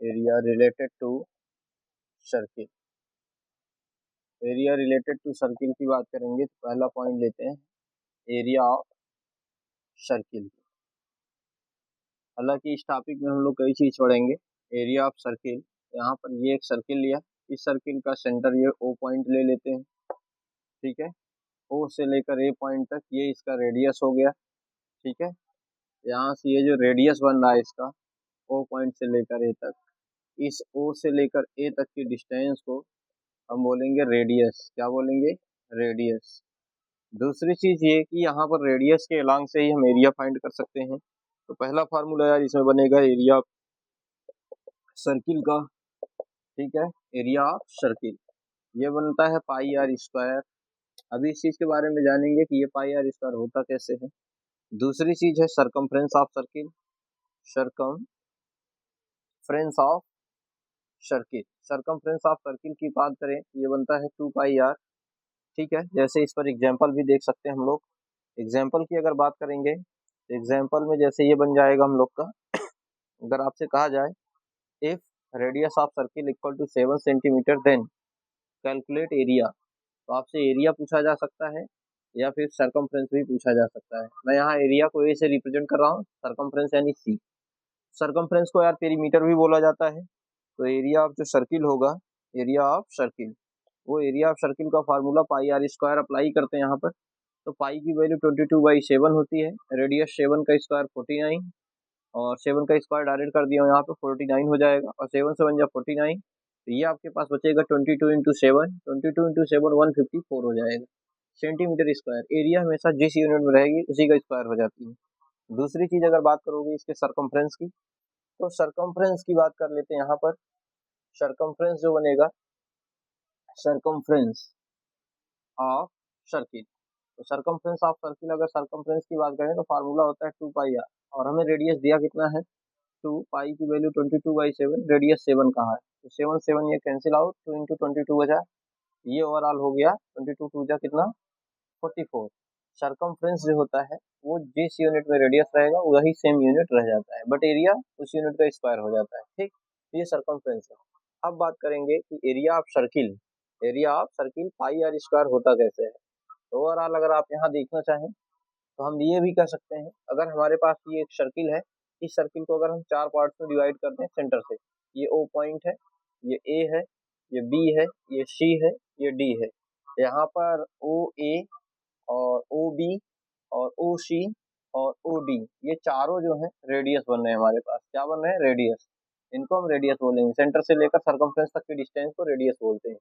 Area related to circle. Area related to circle की बात करेंगे तो पहला पॉइंट लेते हैं एरिया ऑफ सर्किल। हालांकि इस टॉपिक में हम लोग कई चीज पढ़ेंगे। एरिया ऑफ सर्किल, यहाँ पर ये एक सर्किल लिया, इस सर्किल का सेंटर ये ओ पॉइंट ले लेते हैं, ठीक है। ओ से लेकर ए पॉइंट तक ये इसका रेडियस हो गया, ठीक है। यहाँ से ये जो रेडियस बन रहा है इसका ओ पॉइंट से लेकर ए तक, इस ओ से लेकर ए तक की डिस्टेंस को हम बोलेंगे रेडियस। क्या बोलेंगे? रेडियस। दूसरी चीज ये कि यहाँ पर रेडियस के अलॉन्ग से ही हम एरिया फाइंड कर सकते हैं। तो पहला फार्मूला यार इसमें बनेगा एरिया ऑफ सर्किल का, ठीक है। एरिया ऑफ सर्किल ये बनता है पाई आर स्क्वायर। अभी इस चीज के बारे में जानेंगे कि ये पाई आर स्क्वायर होता कैसे है। दूसरी चीज है circumference of circle. Circumference of circle, circumference of circle की बात करें ये बनता है 2 पाई आर, ठीक है। जैसे इस पर एग्जाम्पल भी देख सकते हैं हम लोग। एग्जाम्पल की अगर बात करेंगे तो एग्जाम्पल में जैसे ये बन जाएगा हम लोग का, अगर आपसे कहा जाए if radius of circle equal to 7 centimetre then calculate area, तो आपसे एरिया पूछा जा सकता है या फिर सरकमफ्रेंस भी पूछा जा सकता है। मैं यहाँ एरिया को ए से रिप्रेजेंट कर रहा हूँ, सरकमफ्रेंस यानी सी। सरकमफ्रेंस को यार पेरीमीटर भी बोला जाता है। तो एरिया ऑफ जो सर्किल होगा, एरिया ऑफ सर्किल, वो एरिया ऑफ सर्किल का formula pi r square apply करते हैं यहाँ पर। तो पाई की वैल्यू 22/7 होती है, रेडियस 7 का स्क्वायर 49, और 7 का स्क्वायर डायरेक्ट कर दिया यहाँ पे 49 हो जाएगा, और 7 से बन जाए 49, तो ये आपके पास बचेगा 22 इंटू 7 154 हो जाएगा सेंटीमीटर स्क्वायर। एरिया हमेशा जिस यूनिट में रहेगी उसी का स्क्वायर हो जाती है। दूसरी चीज अगर बात करोगे इसके सरकमफ्रेंस की, तो सरकमफ्रेंस की बात कर लेते हैं यहाँ पर। सरकमफ्रेंस जो बनेगा, सरकमफ्रेंस ऑफ सर्किल, तो सरकमफ्रेंस ऑफ सर्किल अगर सरकमफ्रेंस की बात करें तो फार्मूला होता है 2 पाई आर, और हमें रेडियस दिया कितना है 2, पाई की वैल्यू 22/7, रेडियस 7 कहाँ है, तो 7 7 ये कैंसिल आउट, 2 इंटू 22 हो जाए, ये ओवरऑल हो गया 22 2 जा कितना 44। सरकमफ्रेंस जो होता है वो जिस यूनिट में रेडियस रहेगा वही सेम यूनिट रह जाता है, बट एरिया उस यूनिट का स्क्वायर हो जाता है, ठीक। ये सरकमफ्रेंस है। अब बात करेंगे कि area of circle, area of circle pi r square होता कैसे है। तो ओवरऑल अगर आप यहाँ देखना चाहें तो हम ये भी कर सकते हैं, अगर हमारे पास ये एक सर्किल है, इस सर्किल को अगर हम 4 पार्ट में डिवाइड करते हैं सेंटर से, ये ओ पॉइंट है, ये ए है, ये बी है, ये सी है, ये डी है। यहाँ पर ओ ए और ओ बी और ओ सी और ओ डी, ये चारों जो है रेडियस बन रहे हैं हमारे पास। क्या बन रहे हैं? रेडियस। इनको हम रेडियस बोलेंगे, सेंटर से लेकर सरकमफ्रेंस तक की डिस्टेंस को रेडियस बोलते हैं।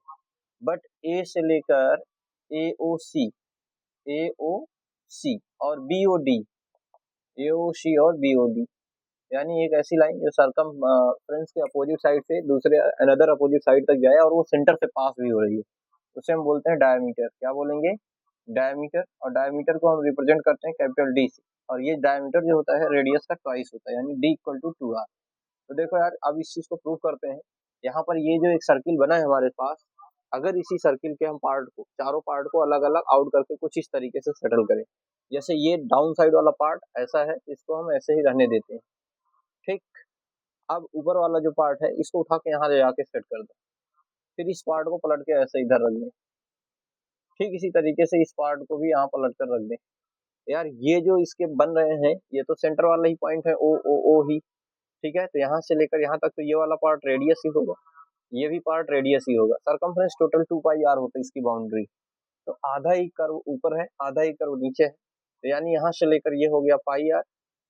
बट ए से लेकर ए ओ सी, ए ओ सी और बी ओ डी, ए ओ सी और बी ओ डी, यानी एक ऐसी लाइन जो सरकमफ्रेंस के अपोजिट साइड से दूसरे अनदर अपोजिट साइड तक जाए और वो सेंटर से पास भी हो रही है, उसे हम बोलते हैं डायमीटर। क्या बोलेंगे? डायमीटर। और डायमीटर को हम रिप्रेजेंट करते हैं कैपिटल डी से, और ये डायमीटर जो होता है रेडियस का ट्वाइस होता है, यानी डी इक्वल टू 2r। तो देखो यार, अब इस चीज को प्रूव करते हैं। यहाँ पर ये जो एक सर्किल बना है हमारे पास, अगर इसी सर्किल के हम पार्ट को, चारों पार्ट को अलग अलग आउट करके कुछ इस तरीके से सेटल करें, जैसे ये डाउन साइड वाला पार्ट ऐसा है, इसको हम ऐसे ही रहने देते हैं, ठीक। अब ऊपर वाला जो पार्ट है इसको उठा के यहाँ ले जाके सेट कर दो, फिर इस पार्ट को पलट के ऐसे इधर रख दें, ठीक इसी तरीके से इस पार्ट को भी यहाँ पलट कर रख दें। यार ये जो इसके बन रहे हैं ये तो सेंटर वाला ही पॉइंट है, ओ ओ ओ ही, ठीक है। तो यहाँ से लेकर यहाँ तक तो ये वाला पार्ट रेडियस ही होगा, ये भी पार्ट रेडियस ही होगा। सरकमफ्रेंस टोटल 2 पाई आर होता है इसकी बाउंड्री। तो आधा ही कर्व ऊपर है, आधा ही कर्व नीचे है, तो यानी यहाँ से लेकर ये हो गया पाई आर,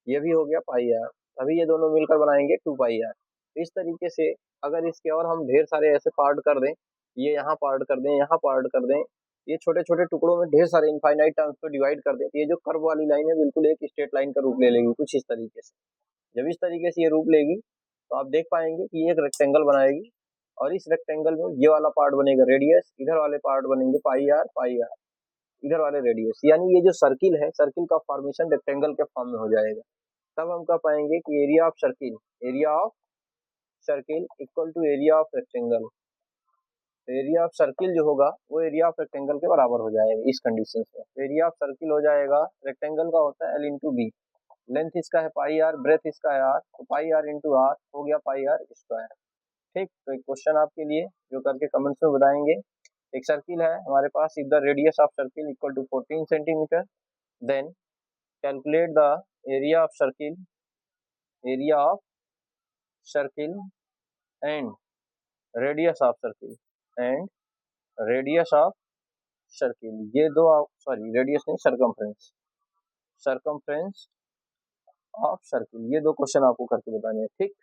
ये भी हो गया पाई आर, अभी ये दोनों मिलकर बनाएंगे 2 पाई आर। इस तरीके से अगर इसके और हम ढेर सारे ऐसे पार्ट कर दें, ये यहाँ पार्ट कर दें, यहाँ पार्ट कर दें, ये छोटे छोटे टुकड़ों में ढेर सारे इनफाइनाइट टर्म्स को डिवाइड कर दें, तो ये जो कर्व वाली लाइन है बिल्कुल एक स्ट्रेट लाइन का रूप ले लेगी कुछ इस तरीके से। जब इस तरीके से ये रूप लेगी तो आप देख पाएंगे कि ये एक रेक्टेंगल बनाएगी, और इस रेक्टेंगल में ये वाला पार्ट बनेगा रेडियस, इधर वाले पार्ट बनेंगे पाई आर, इधर वाले रेडियस, यानी ये जो सर्किल है, सर्किल का फॉर्मेशन रेक्टेंगल के फॉर्म में हो जाएगा। तब हम कह पाएंगे कि area of circle, area of circle equal to area of rectangle. Area of circle जो होगा वो एरिया ऑफ रेक्टेंगल के बराबर हो जाएगा इस कंडीशन में। एरिया ऑफ सर्किल हो जाएगा, रेक्टेंगल का होता है एल इंटू बी, लेंथ इसका है पाई आर, ब्रेथ इसका है आर, तो पाई आर इंटू आर हो गया पाई आर स्क्वायर। ठीक, तो एक क्वेश्चन आपके लिए जो करके कमेंट्स में बताएंगे। एक सर्किल है हमारे पास, if the radius of circle equal to 14 centimetre, then calculate the area of circle, area of circle and radius of circle, and radius of circle. ये दो, सॉरी रेडियस नहीं, सरकमफ्रेंस, सरकमफ्रेंस ऑफ सर्किल, ये दो question आपको करके बताने हैं। ठीक,